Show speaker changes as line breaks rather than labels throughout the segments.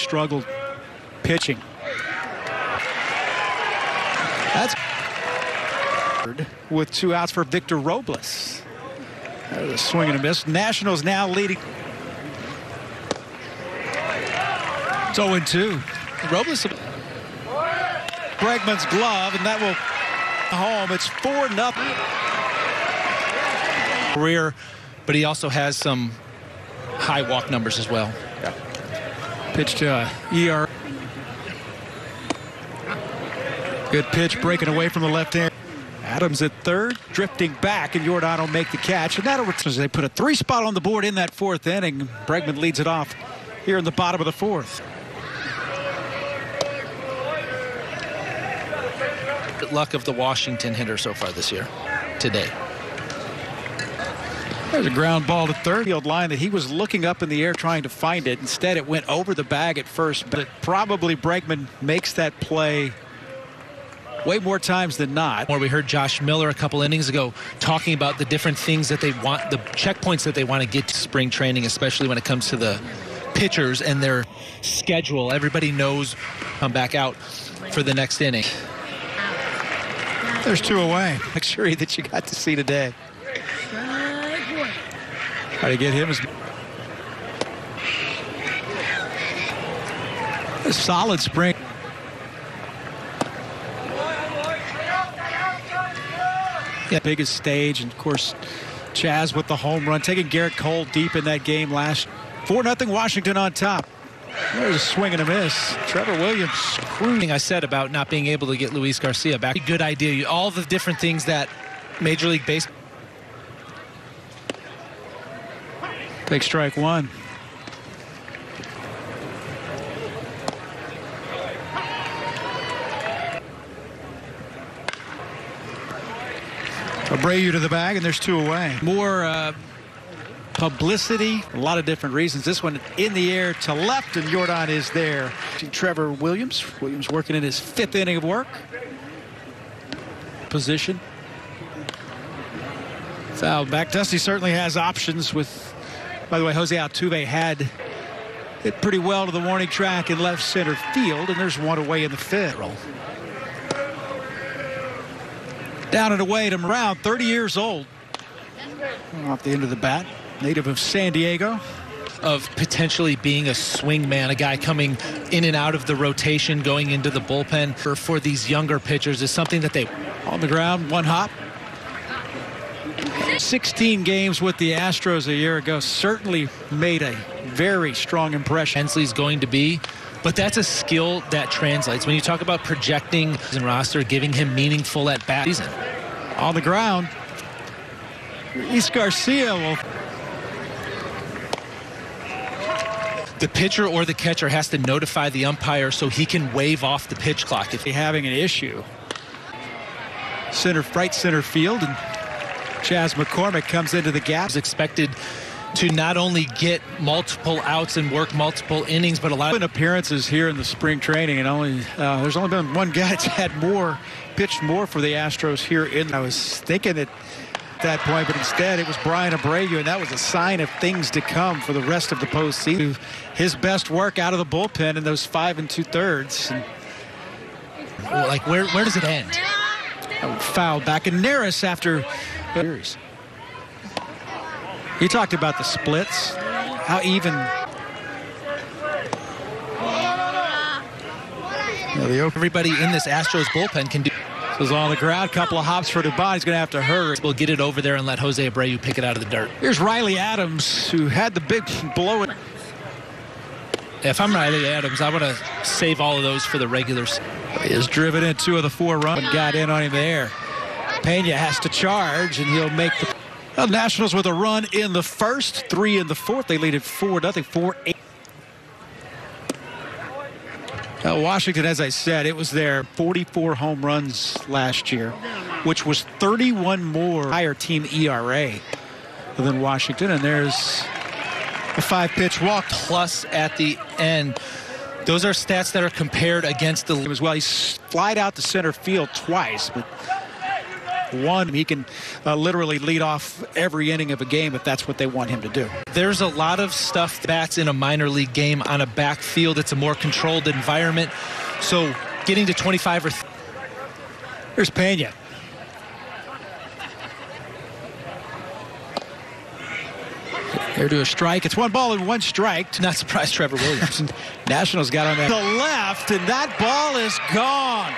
struggled pitching. That's with 2 outs for Victor Robles. That was a swing and a miss. Nationals now leading. It's 0-2. Robles. Bregman's glove, and that will home. It's 4-0.
Career, but he also has some high walk numbers as well.
Yeah. Pitch to ER. Good pitch breaking away from the left hand. Adams at third, drifting back, and Jordan will make the catch. And that'll return as they put a 3 spot on the board in that 4th inning. Bregman leads it off here in the bottom of the 4th.
Good luck of the Washington hitter so far this year, today.
There's a ground ball to third field line that he was looking up in the air trying to find it. Instead, it went over the bag at first, but probably Bregman makes that play way more times than not.
We heard Josh Miller a couple innings ago talking about the different things that they want, the checkpoints that they want to get to spring training, especially when it comes to the pitchers and their schedule. Everybody knows come back out for the next inning.
There's 2 away. Make sure that you got to see today. Try to get him a solid spring. Yeah, biggest stage, and of course Chaz with the home run, taking Garrett Cole deep in that game last. 4-0 Washington on top. There's a swing and a miss. Trevor Williams cruising.
I said about not being able to get Luis Garcia back. Good idea. All the different things that Major League Baseball.
Take strike 1. Abreu to the bag, and there's 2 away. More publicity, a lot of different reasons. This one in the air to left, and Jordan is there. Trevor Williams. Williams working in his 5th inning of work. Position. Foul back. Dusty certainly has options with, by the way, Jose Altuve had hit pretty well to the warning track in left center field, and there's 1 away in the 5th. Down and away to Brown, 30 years old. Off the end of the bat, native of San Diego.
Of potentially being a swing man, a guy coming in and out of the rotation, going into the bullpen for these younger pitchers is something that they...
On the ground, 1 hop. 16 games with the Astros a year ago, certainly made a very strong impression.
Hensley's going to be, but that's a skill that translates. When you talk about projecting and roster, giving him meaningful at bat season.
On the ground, Luis Garcia will...
The pitcher or the catcher has to notify the umpire so he can wave off the pitch clock if
he's having an issue. Right center field, and Chaz McCormick comes into the gap.
Is expected to not only get multiple outs and work multiple innings, but a lot of
appearances here in the spring training, and there's only been 1 guy that's had pitched more for the Astros here. I was thinking at that point, but instead it was Brian Abreu, and that was a sign of things to come for the rest of the postseason. His best work out of the bullpen in those 5 2/3.
Like where does it end?
Foul back, and Neris after series. He talked about the splits, how even.
Everybody in this Astros bullpen can do.
This is on the ground, couple of hops for Dubon. He's going to have to hurry.
We'll get it over there and let Jose Abreu pick it out of the dirt.
Here's Riley Adams, who had the big blow.
If I'm Riley Adams, I want to save all of those for the regulars.
He has driven in 2 of the 4 runs and got in on him there. Pena has to charge, and he'll make the Nationals with a run in the 1st, 3 in the 4th. They lead at 4-0, 4-8. Washington, as I said, it was their 44 home runs last year, which was 31 more higher team ERA than Washington. And there's a 5-pitch walk.
Plus at the end. Those are stats that are compared against the
as well. He flied out to center field twice, but one. He can literally lead off every inning of a game if that's what they want him to do.
There's a lot of stuff bats in a minor league game on a backfield. It's a more controlled environment. So getting to 25 or...
Here's Pena. Here to a strike. It's 1 ball and 1 strike.
Not surprised Trevor Williams.
Nationals got on the left, and that ball is gone.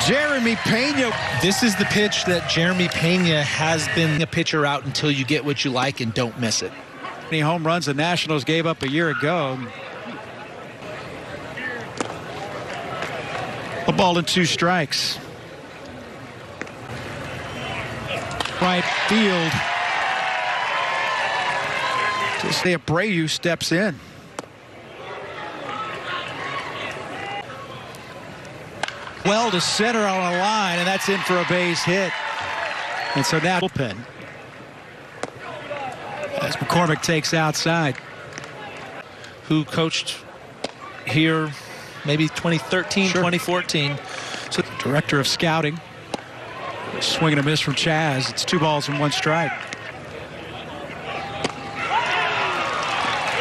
Jeremy Pena.
This is the pitch that Jeremy Pena has been a pitcher out until you get what you like and don't miss it.
Any home runs the Nationals gave up a year ago. A ball and 2 strikes. Right field. Just say Abreu steps in. Well to center on a line, and that's in for a base hit. And so now bullpen. As McCormick takes outside.
Who coached here maybe 2013,
sure.
2014.
So director of scouting. Swing and a miss from Chaz. It's 2 balls and 1 strike.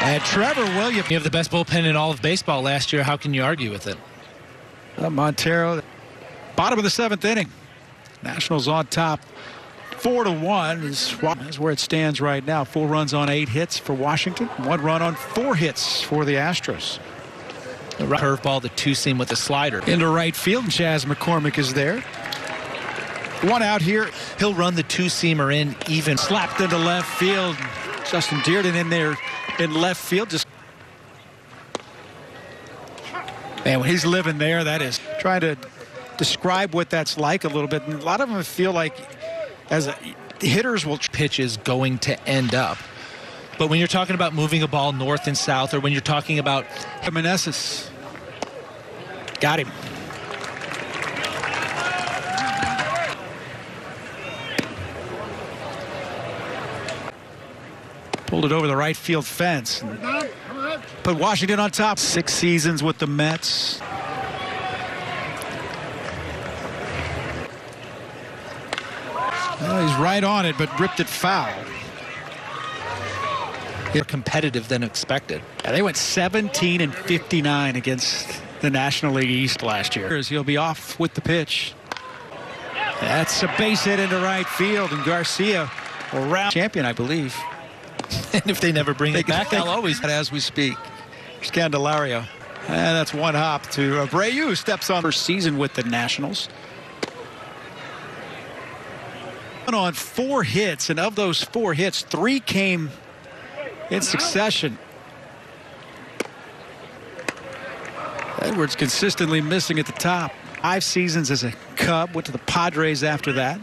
And Trevor Williams.
You have the best bullpen in all of baseball last year. How can you argue with it?
Montero, bottom of the 7th inning. Nationals on top, 4-1 is where it stands right now. 4 runs on 8 hits for Washington. 1 run on 4 hits for the Astros.
The curveball, the 2-seam with the slider.
Into right field, and Chaz McCormick is there. 1 out here.
He'll run the 2-seamer in even.
Slapped into left field. Justin Dearden in there in left field. Just man, when he's living there, that is trying to describe what that's like a little bit. And a lot of them feel like hitters will
pitch is going to end up. But when you're talking about moving a ball north and south, or when you're talking about
Meneses, got him. Pulled it over the right field fence. Put Washington on top. 6 seasons with the Mets. Well, he's right on it, but ripped it foul.
More competitive than expected.
Yeah, they went 17-59 against the National League East last year. He'll be off with the pitch. That's a base hit into right field, and Garcia will round champion, I believe.
And if they never bring it back, they'll always.
As we speak, Scandalario. And that's 1 hop to Abreu, steps on first season with the Nationals. On 4 hits, and of those 4 hits, 3 came in succession. Edwards consistently missing at the top. 5 seasons as a Cub, went to the Padres after that.